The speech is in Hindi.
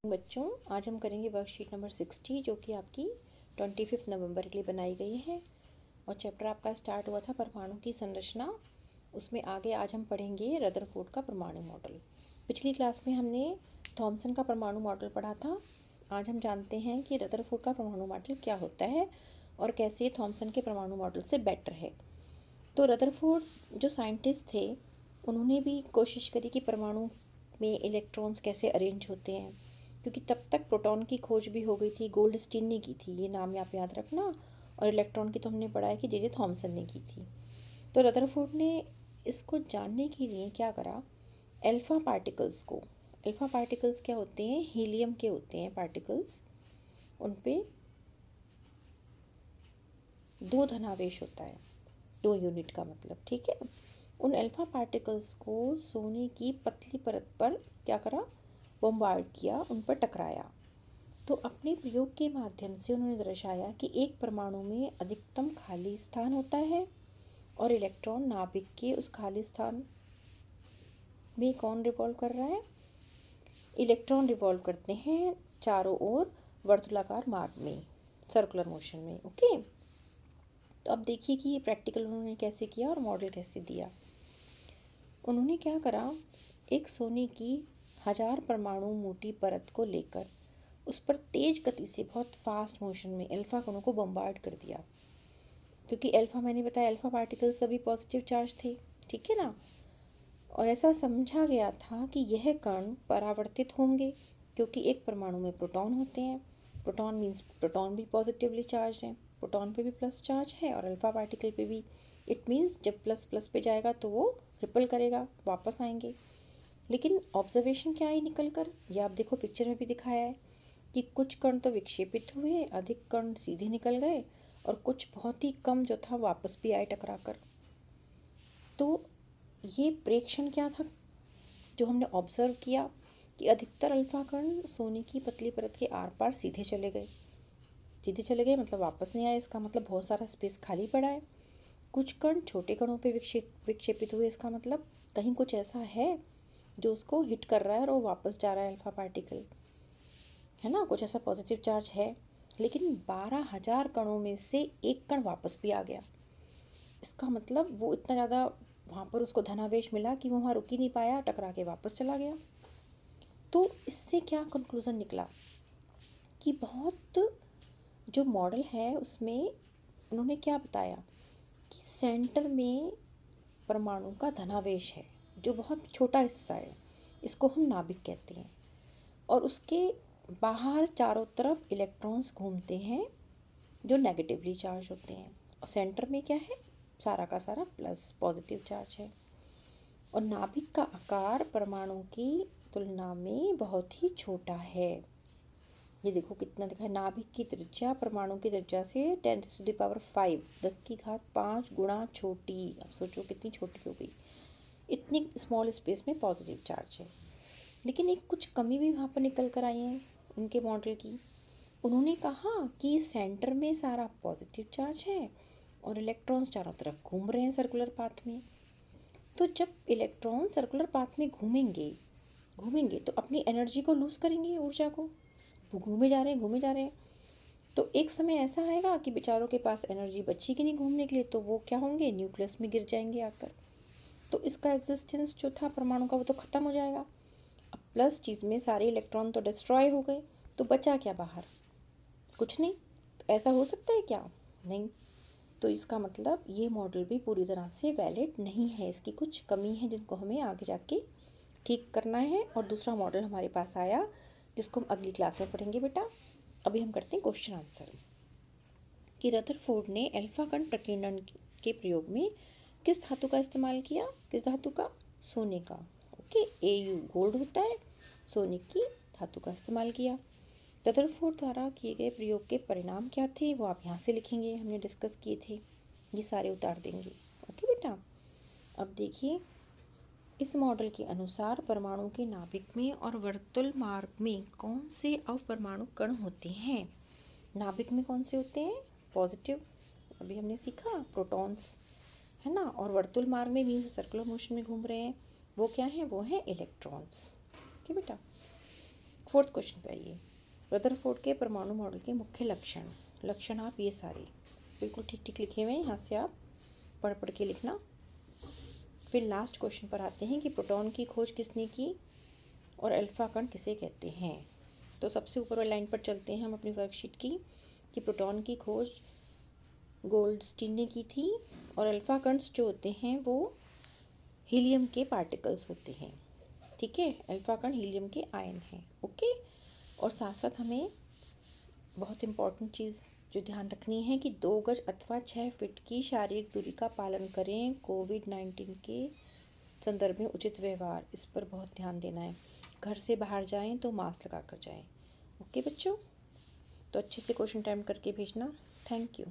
बच्चों, आज हम करेंगे वर्कशीट नंबर 60 जो कि आपकी 25 नवंबर के लिए बनाई गई है और चैप्टर आपका स्टार्ट हुआ था परमाणु की संरचना। उसमें आगे आज हम पढ़ेंगे रदरफोर्ड का परमाणु मॉडल। पिछली क्लास में हमने थॉमसन का परमाणु मॉडल पढ़ा था। आज हम जानते हैं कि रदरफोर्ड का परमाणु मॉडल क्या होता है और कैसे थॉमसन के परमाणु मॉडल से बेटर है। तो रदरफोर्ड जो साइंटिस्ट थे उन्होंने भी कोशिश करी कि परमाणु में इलेक्ट्रॉन्स कैसे अरेंज होते हैं, क्योंकि तब तक प्रोटॉन की खोज भी हो गई थी, गोल्डस्टीन ने की थी, ये नाम आप याद रखना। और इलेक्ट्रॉन की तो हमने पढ़ा है कि जे थॉमसन ने की थी। तो रदरफोर्ड ने इसको जानने के लिए क्या करा, अल्फा पार्टिकल्स क्या होते हैं, हीलियम के होते हैं पार्टिकल्स। उन पे 2 धनावेश होता है, 2 यूनिट का मतलब, ठीक है। उन अल्फा पार्टिकल्स को सोने की पतली परत पर क्या करा, बम्बार्ड किया, उन पर टकराया। तो अपने प्रयोग के माध्यम से उन्होंने दर्शाया कि एक परमाणु में अधिकतम खाली स्थान होता है और इलेक्ट्रॉन नाभिक के उस खाली स्थान में कौन रिवॉल्व कर रहा है, इलेक्ट्रॉन रिवॉल्व करते हैं चारों ओर वर्तुलाकार मार्ग में, सर्कुलर मोशन में। ओके, तो अब देखिए कि ये प्रैक्टिकल उन्होंने कैसे किया और मॉडल कैसे दिया। उन्होंने क्या करा, एक सोने की 1000 परमाणु मोटी परत को लेकर उस पर तेज गति से बहुत फास्ट मोशन में अल्फा कणों को बम्बार्ड कर दिया, क्योंकि अल्फा मैंने बताया अल्फा पार्टिकल्स सभी पॉजिटिव चार्ज थे, ठीक है ना। और ऐसा समझा गया था कि यह कण परावर्तित होंगे, क्योंकि एक परमाणु में प्रोटॉन होते हैं। प्रोटॉन मीन्स प्रोटॉन भी पॉजिटिवली चार्ज है, प्रोटॉन पे भी प्लस चार्ज है और अल्फा पार्टिकल पे भी। इट मीन्स जब प्लस प्लस पे जाएगा तो वो रिपल करेगा, वापस आएंगे। लेकिन ऑब्जर्वेशन क्या आई निकल कर, ये आप देखो पिक्चर में भी दिखाया है कि कुछ कण तो विक्षेपित हुए, अधिक कण सीधे निकल गए और कुछ बहुत ही कम जो था वापस भी आए टकरा कर। तो ये प्रेक्षण क्या था जो हमने ऑब्जर्व किया कि अधिकतर अल्फा कण सोने की पतली परत के आर पार सीधे चले गए मतलब वापस नहीं आए। इसका मतलब बहुत सारा स्पेस खाली पड़ा है। कुछ कण छोटे कणों पे विक्षेपित हुए, इसका मतलब कहीं कुछ ऐसा है जो उसको हिट कर रहा है और वो वापस जा रहा है अल्फा पार्टिकल, है ना, कुछ ऐसा पॉजिटिव चार्ज है। लेकिन 12,000 कणों में से एक कण वापस भी आ गया। इसका मतलब वो इतना ज़्यादा वहाँ पर उसको धनावेश मिला कि वो वहाँ रुक ही नहीं पाया, टकरा के वापस चला गया। तो इससे क्या कंक्लूज़न निकला कि बहुत जो मॉडल है उसमें उन्होंने क्या बताया कि सेंटर में परमाणु का धनावेश है जो बहुत छोटा हिस्सा है, इसको हम नाभिक कहते हैं, और उसके बाहर चारों तरफ इलेक्ट्रॉन्स घूमते हैं जो नेगेटिवली चार्ज होते हैं, और सेंटर में क्या है, सारा का सारा प्लस पॉजिटिव चार्ज है। और नाभिक का आकार परमाणु की तुलना में बहुत ही छोटा है। ये देखो कितना दिखा है, नाभिक की त्रिज्या परमाणु की त्रिज्या से 10⁵ 10⁵ गुणा छोटी। अब सोचो कितनी छोटी हो गई, इतनी स्मॉल स्पेस में पॉजिटिव चार्ज है। लेकिन एक कुछ कमी भी वहाँ पर निकल कर आई है उनके मॉडल की। उन्होंने कहा कि सेंटर में सारा पॉजिटिव चार्ज है और इलेक्ट्रॉन्स चारों तरफ घूम रहे हैं सर्कुलर पाथ में। तो जब इलेक्ट्रॉन सर्कुलर पाथ में घूमेंगे तो अपनी एनर्जी को लूज़ करेंगे, ऊर्जा को। वो घूमे जा रहे हैं तो एक समय ऐसा आएगा कि बेचारों के पास एनर्जी बची कि नहीं घूमने के लिए, तो वो क्या होंगे, न्यूक्लियस में गिर जाएंगे आकर। तो इसका एग्जिस्टेंस जो था परमाणु का वो तो ख़त्म हो जाएगा। अब प्लस चीज़ में सारे इलेक्ट्रॉन तो डिस्ट्रॉय हो गए, तो बचा क्या बाहर, कुछ नहीं। तो ऐसा हो सकता है क्या, नहीं। तो इसका मतलब ये मॉडल भी पूरी तरह से वैलिड नहीं है, इसकी कुछ कमी है जिनको हमें आगे जाके ठीक करना है। और दूसरा मॉडल हमारे पास आया जिसको हम अगली क्लास में पढ़ेंगे बेटा। अभी हम करते हैं क्वेश्चन आंसर कि रदरफोर्ड ने अल्फा कण प्रकीर्णन के प्रयोग में किस धातु का इस्तेमाल किया, किस धातु का, सोने का। ओके, Au गोल्ड होता है, सोने की धातु का इस्तेमाल किया। रदरफोर्ड द्वारा किए गए प्रयोग के परिणाम क्या थे वो आप यहाँ से लिखेंगे, हमने डिस्कस किए थे, ये सारे उतार देंगे। ओके बेटा, अब देखिए इस मॉडल के अनुसार परमाणु के नाभिक में और वर्तुल मार्ग में कौन से अपरमाणु कण होते हैं। नाभिक में कौन से होते हैं, पॉजिटिव, अभी हमने सीखा, प्रोटॉन्स, है ना। और वर्तुल मार्ग में मीन्स सर्कुलर मोशन में घूम रहे हैं, वो क्या है, वो है इलेक्ट्रॉन्स। ओके बेटा, फोर्थ क्वेश्चन पे आइए। रदरफोर्ड के परमाणु मॉडल के मुख्य लक्षण आप ये सारे बिल्कुल ठीक ठीक लिखे हुए हैं, यहाँ से आप पढ़ पढ़ के लिखना। फिर लास्ट क्वेश्चन पर आते हैं कि प्रोटॉन की खोज किसने की और अल्फा कण किसे कहते हैं। तो सबसे ऊपर वाली लाइन पर चलते हैं हम अपनी वर्कशीट की, कि प्रोटॉन की खोज गोल्डस्टीन ने की थी और अल्फा कणस जो होते हैं वो हीलियम के पार्टिकल्स होते हैं। ठीक है, अल्फा कण हीलियम के आयन हैं। ओके, और साथ साथ हमें बहुत इम्पॉर्टेंट चीज़ जो ध्यान रखनी है कि 2 गज अथवा 6 फीट की शारीरिक दूरी का पालन करें। कोविड-19 के संदर्भ में उचित व्यवहार, इस पर बहुत ध्यान देना है। घर से बाहर जाएं तो मास्क लगा कर जाएं। ओके बच्चों, तो अच्छे से क्वेश्चन अटेम्प्ट करके भेजना। Thank you.